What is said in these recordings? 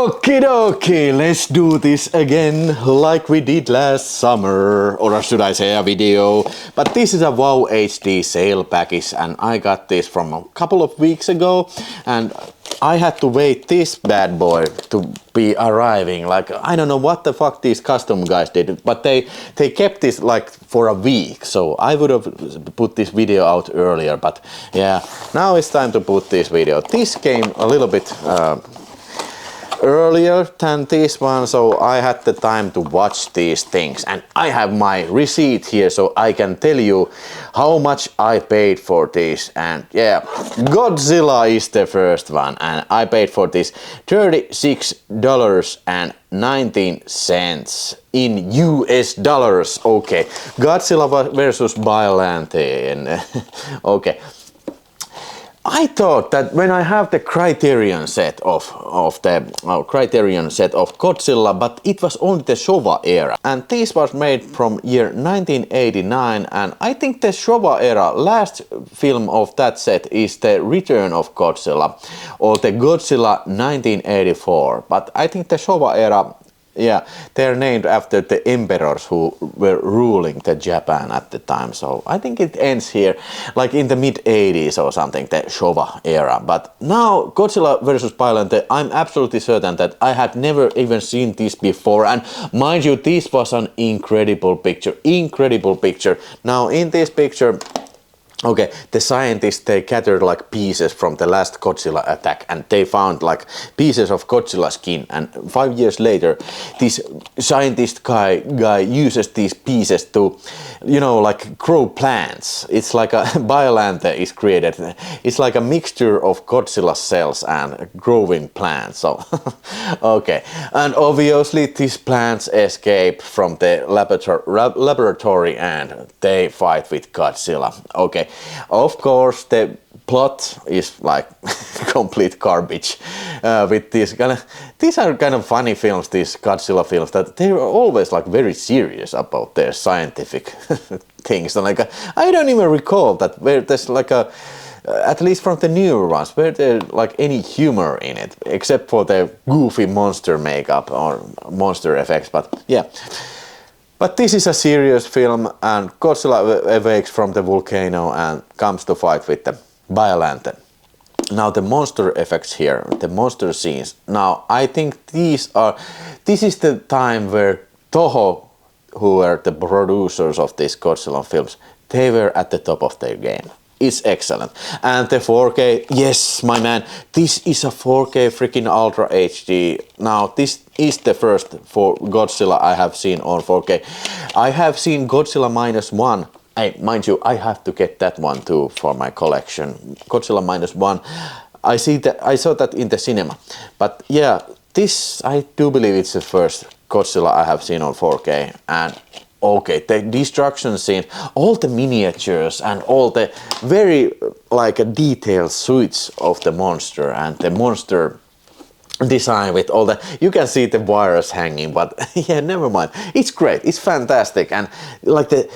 Okie dokie, let's do this again like we did last summer, or should I say a video. But this is a WowHD sale package and I got this from a couple of weeks ago and I had to wait this bad boy to be arriving. Like, I don't know what the fuck these custom guys did, but they kept this like for a week, so I would have put this video out earlier, but yeah, now it's time to put this video. This came a little bit earlier than this one, so I had the time to watch these things, and I have my receipt here so I can tell you how much I paid for this. And yeah, Godzilla is the first one and I paid for this $36.19 in US dollars. Okay, Godzilla versus Bolante. And okay, I thought that when I have the Criterion set of Godzilla, but it was only the Showa era, and this was made from year 1989, and I think the Showa era last film of that set is the Return of Godzilla, or the Godzilla 1984. But I think the Showa era, yeah, they're named after the emperors who were ruling the Japan at the time. So I think it ends here, like in the mid-80s or something, the Showa era. But now Godzilla vs. Bolante, I'm absolutely certain that I had never even seen this before. And mind you, this was an incredible picture, incredible picture. Now in this picture, okay, the scientists, they gathered like pieces from the last Godzilla attack and they found like pieces of Godzilla skin, and 5 years later this scientist guy uses these pieces to, you know, like grow plants. It's like a Bolante is created. It's like a mixture of Godzilla cells and growing plants. So okay, and obviously these plants escape from the laboratory and they fight with Godzilla. Okay, of course the plot is like complete garbage with these are kind of funny films, these Godzilla films, that they are always like very serious about their scientific things. And like I don't even recall that where there's like a at least from the newer ones, where there's like any humor in it, except for the goofy monster makeup or monster effects. But yeah. But this is a serious film, and Godzilla awakes from the volcano and comes to fight with the Bolante. Now the monster effects here, the monster scenes. Now I think this is the time where Toho, who were the producers of these Godzilla films, they were at the top of their game. It's excellent. And the 4K, yes, my man, this is a 4K freaking Ultra HD. Now, this is the first for Godzilla I have seen on 4K. I have seen Godzilla -1. Mind you, I have to get that one too for my collection. Godzilla -1. I saw that in the cinema. But yeah, this, I do believe it's the first Godzilla I have seen on 4K. And okay, the destruction scene, all the miniatures and all the very like detailed suits of the monster and the monster design with all the, you can see the wires hanging, but yeah, never mind. It's great, it's fantastic, and like the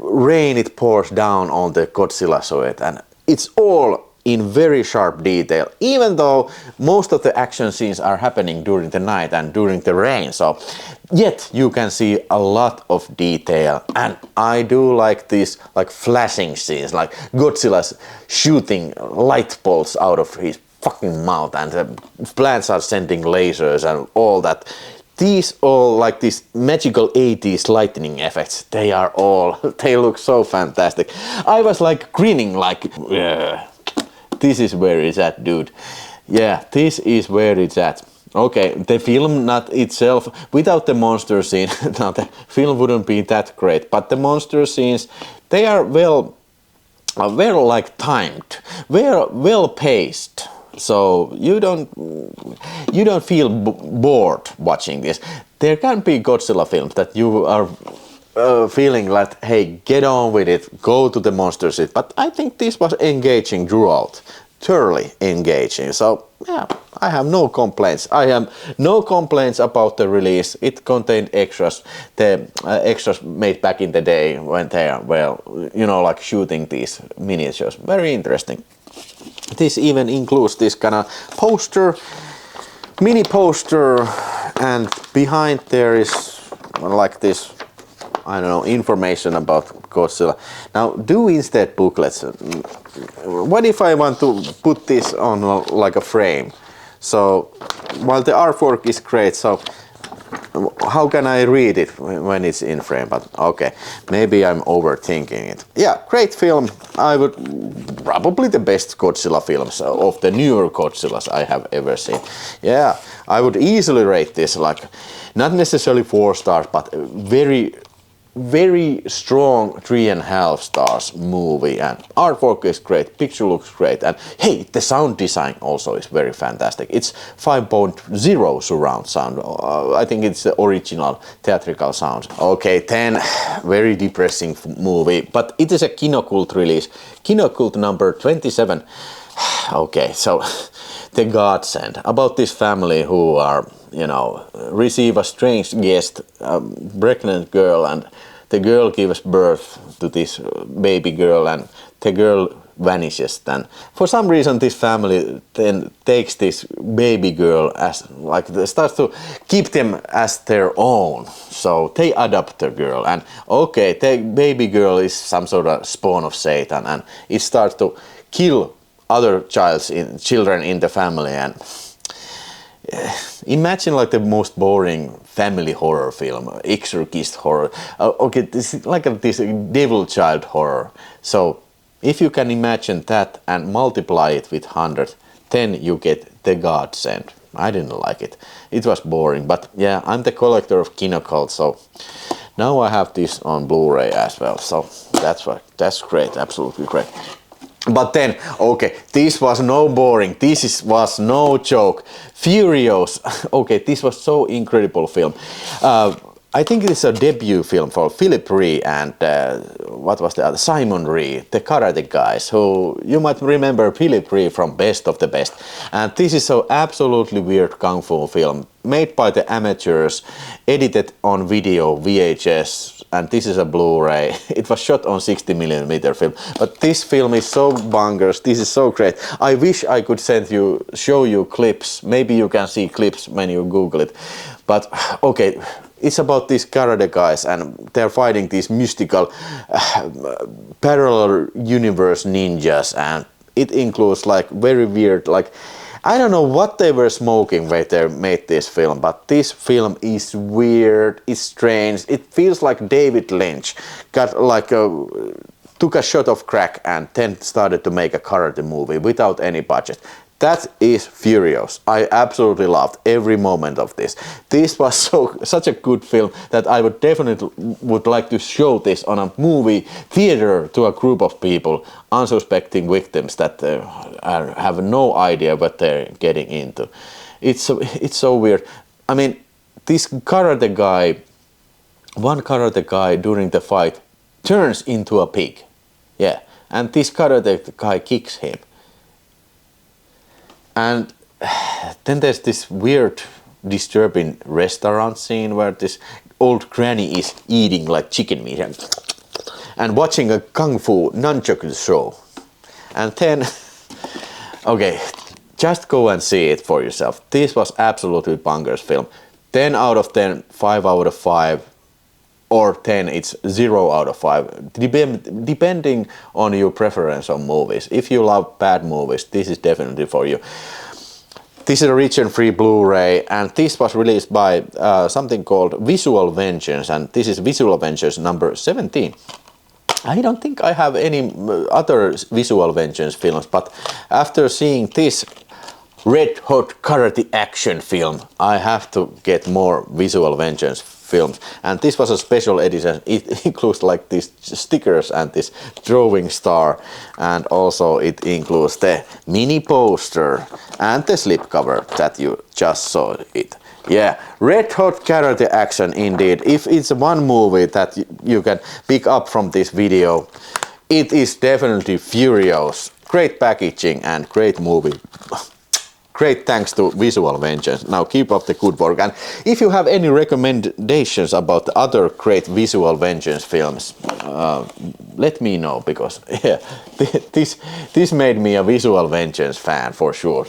rain it pours down on the Godzilla suit, and it's all in very sharp detail, even though most of the action scenes are happening during the night and during the rain, so yet you can see a lot of detail. And I do like these like flashing scenes, like Godzilla's shooting light bolts out of his fucking mouth and the plants are sending lasers and all that. These all like these magical 80s lightning effects, they look so fantastic. I was like grinning like, this is where it's at, dude. Yeah, this is where it's at. Okay, the film not itself, without the monster scene, now the film wouldn't be that great, but the monster scenes, they are well like timed, well paced. So you don't feel bored watching this. There can be Godzilla films that you are feeling like, hey, get on with it, go to the monster scene. But I think this was engaging throughout, thoroughly engaging. So yeah, I have no complaints. I have no complaints about the release. It contained extras, the extras made back in the day when they are, well, you know, like shooting these miniatures. Very interesting. This even includes this kind of poster mini poster, and behind there is like this, I don't know, information about Godzilla. Now do instead booklets. What if I want to put this on like a frame? So while the artwork is great, so how can I read it when it's in frame? But okay, maybe I'm overthinking it. Yeah, great film. I would probably the best Godzilla films of the newer Godzillas I have ever seen. Yeah, I would easily rate this like not necessarily 4 stars, but very strong 3.5 stars movie, and artwork is great, picture looks great, and hey, the sound design also is very fantastic. It's 5.0 surround sound. I think it's the original theatrical sound. Okay, 10, very depressing movie, but it is a Kinocult release. Kinocult number 27. Okay, so the Godsend, about this family who are, you know, receive a strange guest, a pregnant girl, and the girl gives birth to this baby girl, and the girl vanishes. Then for some reason this family then takes this baby girl as like they start to keep them as their own, so they adopt the girl, and okay, the baby girl is some sort of spawn of Satan, and it starts to kill other children in the family. And imagine like the most boring family horror film, exorcist horror. Okay, this is like this devil child horror. So if you can imagine that and multiply it with 100, then you get the Godsend. I didn't like it. It was boring, but yeah, I'm the collector of Kinocult, so now I have this on Blu-ray as well. So that's great, absolutely great. But then, okay, this was no boring, was no joke. Furios, okay, this was so incredible film. I think it's a debut film for Philip Ree and what was the other? Simon Ree, the karate guys, who you might remember Philip Ree from Best of the Best. And this is so absolutely weird kung fu film made by the amateurs, edited on video VHS, and this is a Blu-ray. It was shot on 60mm film, but this film is so bonkers. This is so great. I wish I could show you clips. Maybe you can see clips when you Google it. But okay, it's about these karate guys, and they're fighting these mystical parallel universe ninjas, and it includes like very weird, like I don't know what they were smoking when they made this film, but this film is weird, it's strange, it feels like David Lynch got like took a shot of crack and then started to make a karate movie without any budget. That is Furios. I absolutely loved every moment of this. This was such a good film that I would definitely like to show this on a movie theater to a group of people, unsuspecting victims that have no idea what they're getting into. It's so weird. I mean, this karate guy, one karate guy during the fight turns into a pig. Yeah, and this karate guy kicks him. And then there's this weird, disturbing restaurant scene where this old granny is eating like chicken meat and watching a kung fu nunchuck show. And then, okay, just go and see it for yourself. This was absolutely bonkers film. 10 out of 10, 5 out of 5, or 10, it's 0 out of 5, depending on your preference on movies. If you love bad movies, this is definitely for you. This is a region-free Blu-ray, and this was released by something called Visual Vengeance, and this is Visual Vengeance number 17. I don't think I have any other Visual Vengeance films, but after seeing this red hot karate action film, I have to get more Visual Vengeance films, and this was a special edition. It includes like these stickers and this drawing star, and also it includes the mini poster and the slipcover that you just saw it. Yeah, red hot karate action indeed. If it's one movie that you can pick up from this video, it is definitely Furios. Great packaging and great movie. great thanks to Visual Vengeance. Now keep up the good work. And if you have any recommendations about other great Visual Vengeance films, let me know, because yeah, this made me a Visual Vengeance fan for sure,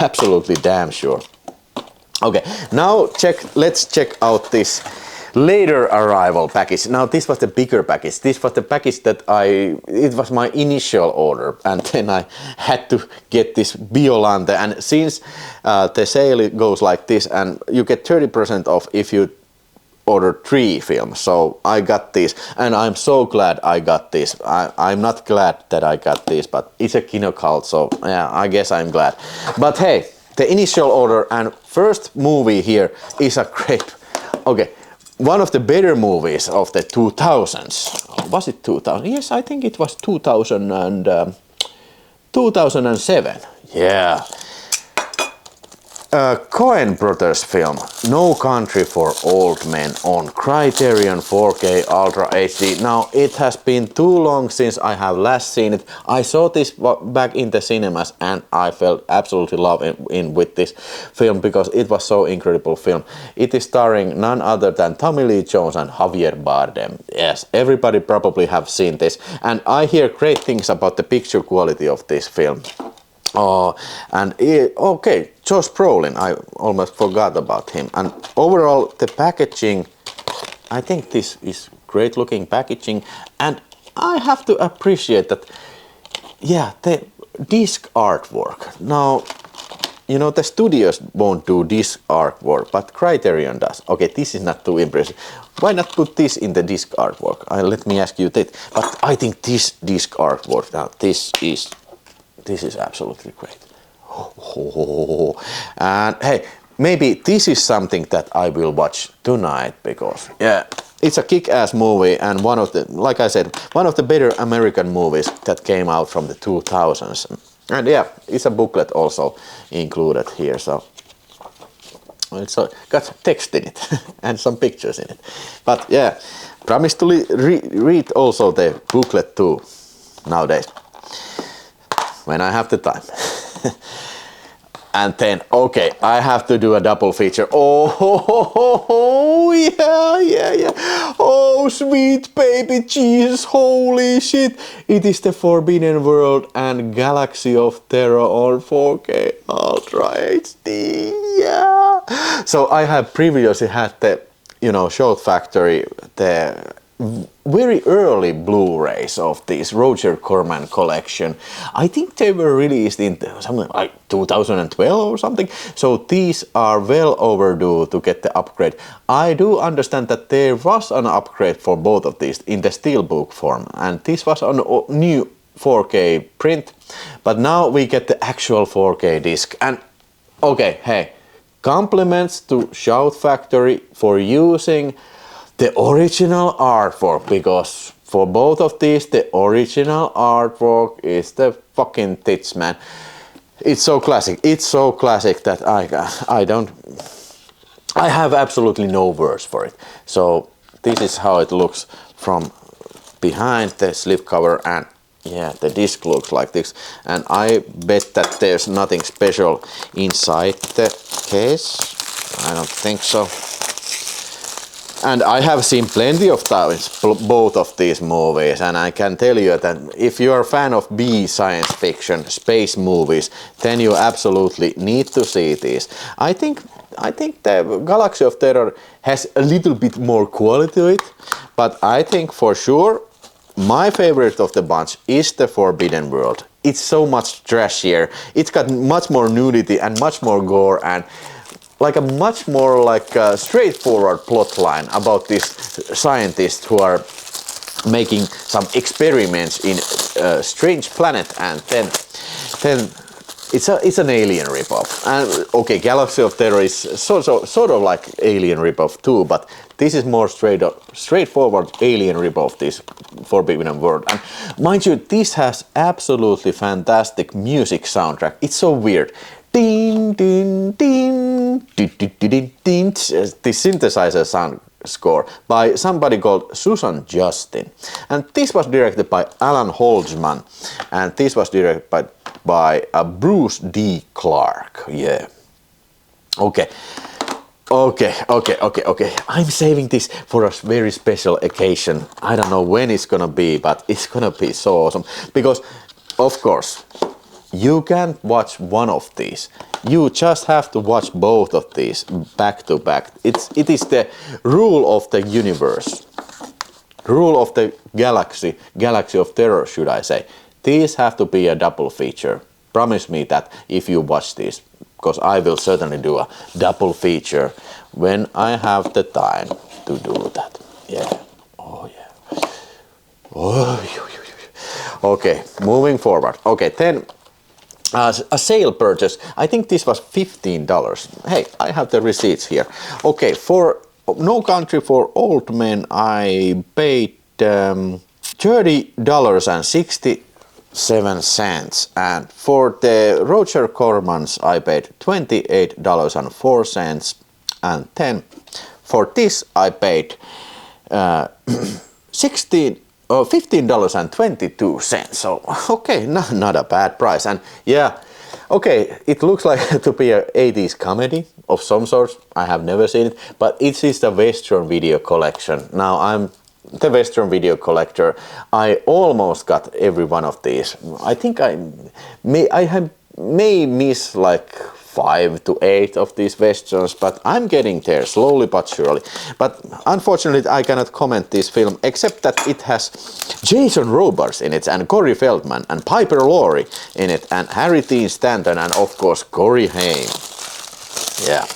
absolutely damn sure. Okay, now let's check out this later arrival package. Now this was the bigger package. This was the package that it was my initial order, and then I had to get this Bolante. And since the sale goes like this, and you get 30% off if you order 3 films, so I got this, and I'm so glad I got this. I'm not glad that I got this, but it's a Kino Cult, so yeah, I guess I'm glad. But hey, the initial order and first movie here is a great, okay, one of the better movies of the 2000s. Was it 2000? Yes, I think it was 2000 and 2007. Yeah. Coen Brothers film, No Country for Old Men, on Criterion 4K Ultra HD. Now, it has been too long since I have last seen it. I saw this back in the cinemas, and I felt absolutely love with this film, because it was so incredible film. It is starring none other than Tommy Lee Jones and Javier Bardem. Yes, everybody probably have seen this, and I hear great things about the picture quality of this film. Oh, and okay, Josh Brolin, I almost forgot about him. And overall, the packaging, I think this is great looking packaging, and I have to appreciate that, yeah, the disc artwork. Now, you know, the studios won't do disc artwork, but Criterion does. Okay, this is not too impressive. Why not put this in the disc artwork? Let me ask you that. But I think this disc artwork, now this is absolutely great. Oh. And hey, maybe this is something that I will watch tonight, because yeah, it's a kick-ass movie, and one of the, like I said, one of the better American movies that came out from the 2000s. And yeah, it's a booklet also included here, so it's got text in it and some pictures in it. But yeah, promise to read also the booklet too nowadays, when I have the time. And then, okay, I have to do a double feature. Oh, yeah. Oh, sweet baby Jesus, holy shit. It is the Forbidden World and Galaxy of Terror on 4K Ultra HD, yeah. So I have previously had the, you know, Short Factory, the very early Blu-rays of this Roger Corman collection. I think they were released in something like 2012 or something. So these are well overdue to get the upgrade. I do understand that there was an upgrade for both of these in the steelbook form, and this was on a new 4K print, but now we get the actual 4K disc. And okay, hey, compliments to Shout Factory for using the original artwork, because for both of these, the original artwork is the fucking tits, man. It's so classic. It's so classic that I have absolutely no words for it. So this is how it looks from behind the slipcover, and yeah, the disc looks like this. And I bet that there's nothing special inside the case. I don't think so. And I have seen plenty of times both of these movies, and I can tell you that if you are a fan of B science fiction, space movies, then you absolutely need to see these. I think the Galaxy of Terror has a little bit more quality to it, but I think for sure my favorite of the bunch is the Forbidden World. It's so much trashier. It's got much more nudity and much more gore, and like a much more like straightforward plot line about these scientists who are making some experiments in a strange planet, and then it's an alien ripoff. And okay, Galaxy of Terror is sort of like alien ripoff too, but this is more straightforward alien ripoff, this Forbidden World. And mind you, this has absolutely fantastic music soundtrack. It's so weird. Ding, ding, ding, ding, ding, ding, ding. The synthesizer sound score by somebody called Susan Justin. And this was directed by Alan Holtzman. And this was directed by by Bruce D. Clark. Yeah. Okay. Okay. I'm saving this for a very special occasion. I don't know when it's gonna be, but it's gonna be so awesome. Because, of course, you can't watch one of these. You just have to watch both of these back to back. It is the rule of the universe. Rule of the galaxy of terror, should I say. These have to be a double feature. Promise me that if you watch these, because I will certainly do a double feature when I have the time to do that. Yeah. Oh yeah. Oh, okay, moving forward. Okay, then a sale purchase. I think this was $15. Hey, I have the receipts here. Okay, for No Country for Old Men, I paid $30.67, and for the Roger Cormans I paid $28.04, and then for this I paid $15.22. So okay, not a bad price. And yeah, okay, it looks like to be a 80s comedy of some sort. I have never seen it, but it is the Western video collection. Now I'm the Western video collector. I almost got every one of these. I think I may miss like 5 to 8 of these Westerns, but I'm getting there slowly but surely. But unfortunately I cannot comment this film except that it has Jason Robards in it, and Corey Feldman, and Piper Laurie in it, and Harry Dean Stanton, and of course Corey Haim. Yeah.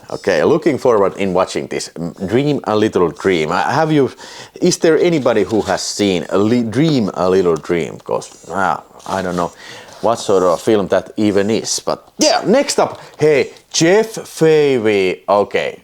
Okay, looking forward in watching this. Dream a Little Dream. Is there anybody who has seen Dream a Little Dream? Because I don't know what sort of film that even is. But yeah, next up, hey, Jeff Fahey. Okay,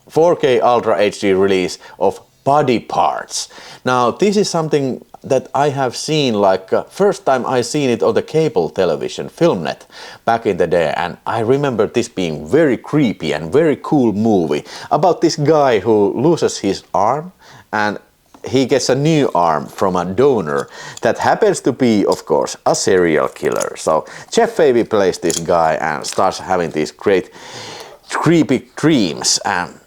4K Ultra HD release of Body Parts. Now this is something that I have seen, like first time I seen it on the cable television, FilmNet, back in the day, and I remember this being very creepy and very cool movie about this guy who loses his arm and he gets a new arm from a donor that happens to be, of course, a serial killer. So Jeff Fahey plays this guy and starts having these great creepy dreams. And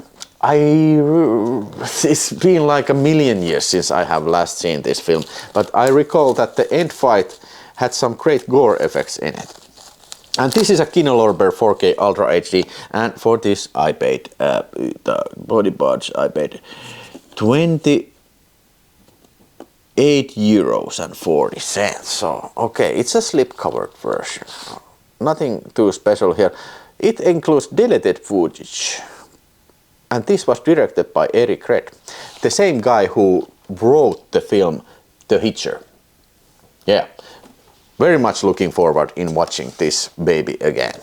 it's been like a million years since I have last seen this film, but I recall that the end fight had some great gore effects in it. And this is a Kino Lorber 4K Ultra HD, and for this I paid the Body Parts. I paid €28.40. So okay, it's a slip-covered version. Nothing too special here. It includes deleted footage. And this was directed by Eric Red, the same guy who wrote the film The Hitcher. Yeah, very much looking forward in watching this baby again.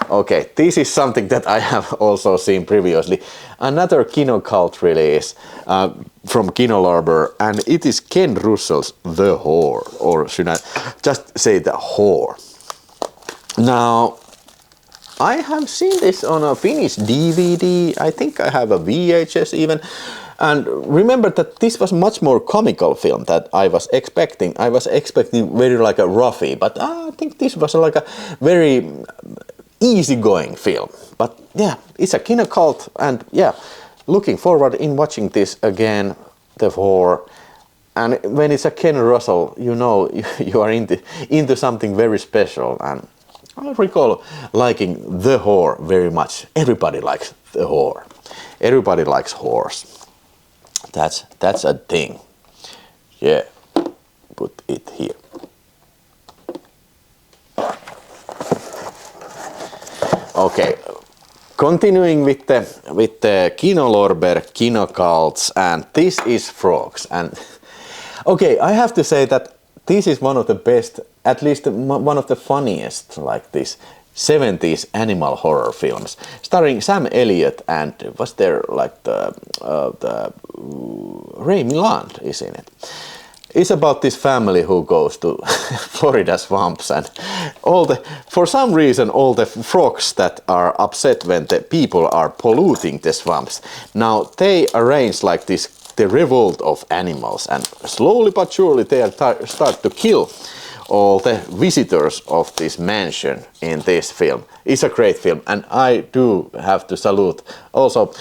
Okay, this is something that I have also seen previously. Another Kino Cult release from Kino Lorber, and it is Ken Russell's The Whore, or should I just say The Whore. Now, I have seen this on a Finnish DVD, I think I have a VHS even, and remember that this was much more comical film that I was expecting. I was expecting very like a roughy, but I think this was like a very easygoing film. But yeah, it's a Kino Cult, and yeah, looking forward in watching this again, The Whore. And when it's a Ken Russell, you know you are into something very special. And I recall liking The Whore very much. Everybody likes The Whore. Everybody likes whores. That's a thing. Yeah, put it here. Okay, continuing with the Kino Lorber Kino Cults, and this is Frogs. And okay, I have to say that this is one of the best, at least one of the funniest, like this 70s animal horror films, starring Sam Elliott, and was there like the Ray Milland is in it. It's about this family who goes to Florida swamps, and for some reason all the frogs that are upset when the people are polluting the swamps. Now they arrange like the revolt of animals, and slowly but surely they start to kill all the visitors of this mansion in this film. It's a great film, and I do have to salute also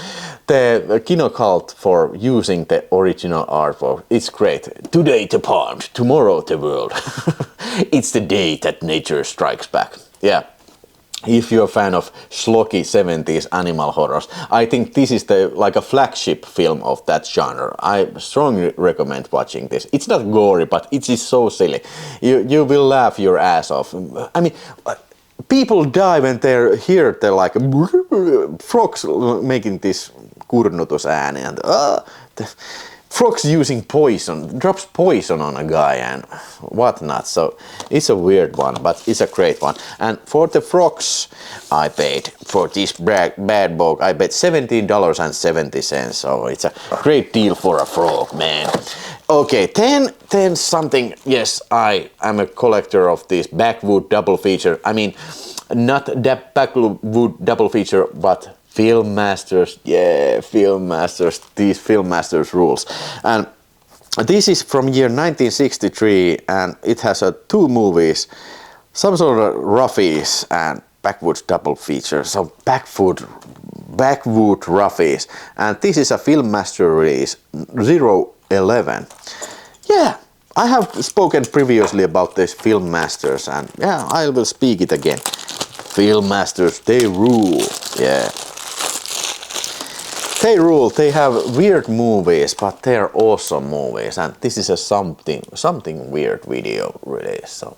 the Kino Cult for using the original artwork. It's great. Today the pond, tomorrow the world. It's the day that nature strikes back. Yeah. If you're a fan of schlocky 70s animal horrors, I think this is like a flagship film of that genre. I strongly recommend watching this. It's not gory, but it is so silly. You will laugh your ass off. I mean, people die when they're like frogs making this kurnutusääni and frogs using poison, drops poison on a guy and whatnot. So it's a weird one, but it's a great one. And for the frogs, I paid for this bad book, I paid $17.70. So it's a great deal for a frog, man. Okay, then something. Yes, I am a collector of this backwood double feature. I mean, not that backwood double feature, but Film Masters, yeah, Film Masters, these Film Masters rules. And this is from year 1963, and it has two movies, some sort of roughies and backwood double feature, so backwood roughies. And this is a Film Master release, 011. Yeah, I have spoken previously about this Film Masters, and yeah, I will speak it again. Film Masters, they rule, yeah. They rule. They have weird movies, but they're awesome movies, and this is a something weird video release. So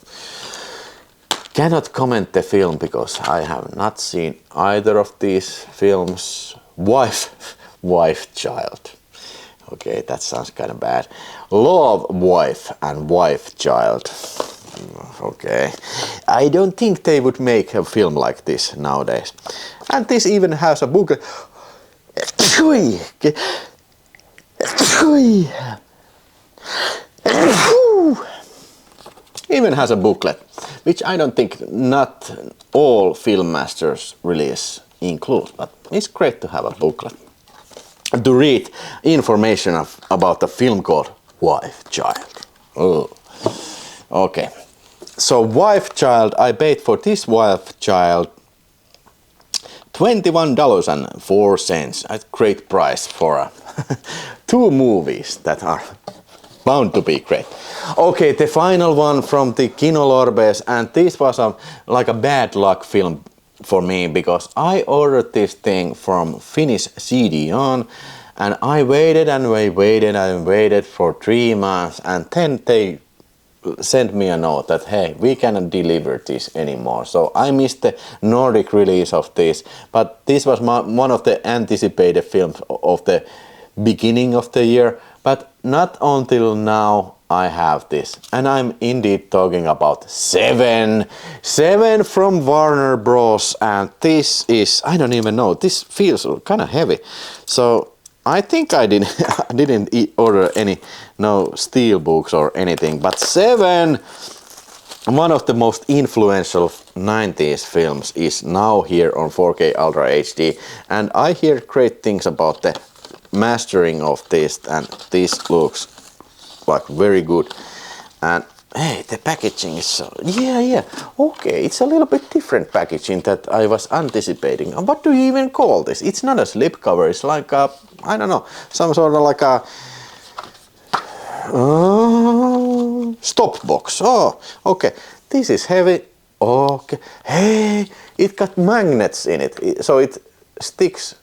cannot comment the film because I have not seen either of these films. Wife, child. Okay, that sounds kind of bad. Love, wife, and wife, child. Okay, I don't think they would make a film like this nowadays. And this even has a booklet. Even has a booklet, which I don't think not all Film Masters release include, but it's great to have a booklet to read information about the film called Wife Child. Oh, okay. So Wife Child, I paid for this Wife Child $21.04. A great price for two movies that are bound to be great. Okay, the final one from the Kino Lorbes, and this was like a bad luck film for me because I ordered this thing from Finnish CD-ON, and I waited and waited for 3 months, and then they sent me a note that hey, we cannot deliver this anymore. So I missed the Nordic release of this, but this was one of the anticipated films of the beginning of the year, but not until now I have this, and I'm indeed talking about Seven from Warner Bros. And this is, I don't even know, this feels kind of heavy, so I think I didn't order no steel books or anything, but Seven, one of the most influential 90s films, is now here on 4K Ultra HD, and I hear great things about the mastering of this, and this looks like very good. And hey, the packaging is so, yeah, okay, it's a little bit different packaging that I was anticipating. And what do you even call this? It's not a slipcover, it's like a, I don't know, some sort of like a stop box. Oh, okay, this is heavy. Okay, hey, it got magnets in it, so it sticks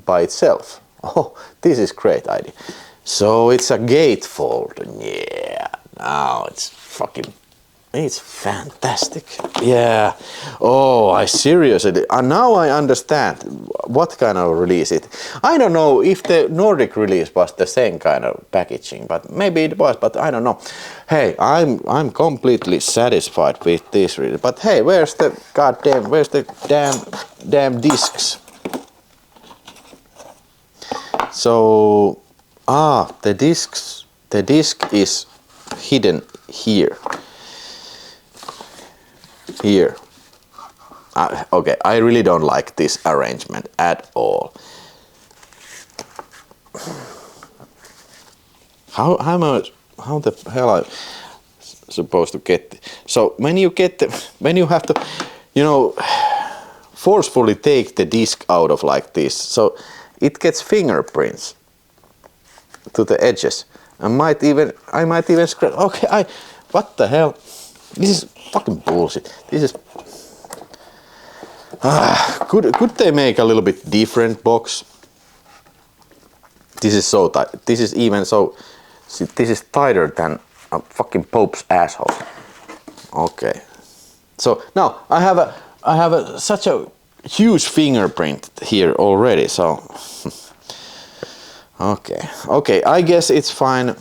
by itself. Oh, this is great idea. So it's a gatefold. Yeah, now it's fantastic. Yeah. Oh, I seriously, now I understand what kind of release it. I don't know if the Nordic release was the same kind of packaging, but maybe it was, but I don't know. Hey, I'm completely satisfied with this release. But hey, where's the damn discs? So, the disc is hidden here. Here. Okay, I really don't like this arrangement at all. How the hell supposed to get. So when you have to, forcefully take the disc out of like this, so it gets fingerprints to the edges. I might even scratch. Okay, what the hell? This is fucking bullshit. This is. Could they make a little bit different box? This is so tight. This is even so. See, this is tighter than a fucking Pope's asshole. Okay. So now I have such a huge fingerprint here already. So okay. I guess it's fine.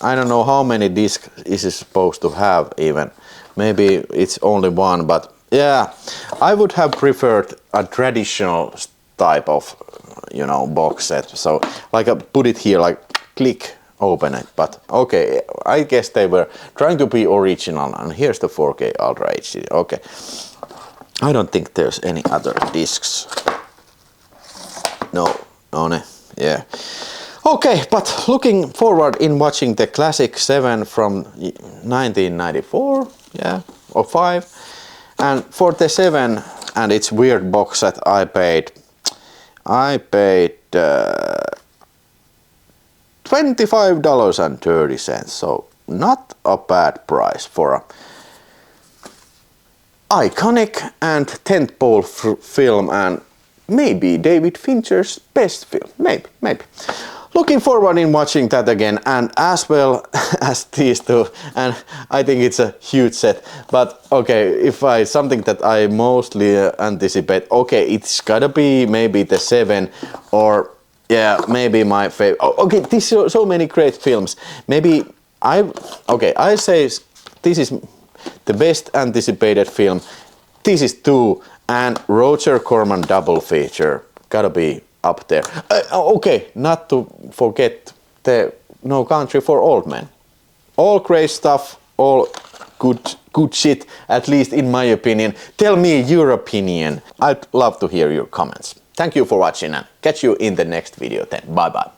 I don't know how many discs is it supposed to have even. Maybe it's only one, but yeah, I would have preferred a traditional type of, box set. So like I put it here, like click, open it. But okay, I guess they were trying to be original. And here's the 4K Ultra HD. Okay, I don't think there's any other discs. No, yeah. Okay, but looking forward in watching the classic 7 from 1994, yeah, or 5. And for the 7 and its weird box set, I paid $25.30. So not a bad price for a iconic and tentpole film, and maybe David Fincher's best film. Maybe. Looking forward in watching that again, and as well as these two, and I think it's a huge set. But okay, if something that I mostly anticipate, okay, it's gotta be maybe the 7, or yeah, maybe my favorite. Okay, this so many great films. Maybe I say this is the best anticipated film. This is 2, and Roger Corman double feature. Gotta be up there. Okay, not to forget the No Country for Old Men. All great stuff, all good shit, at least in my opinion. Tell me your opinion. I'd love to hear your comments. Thank you for watching, and catch you in the next video then. Bye bye.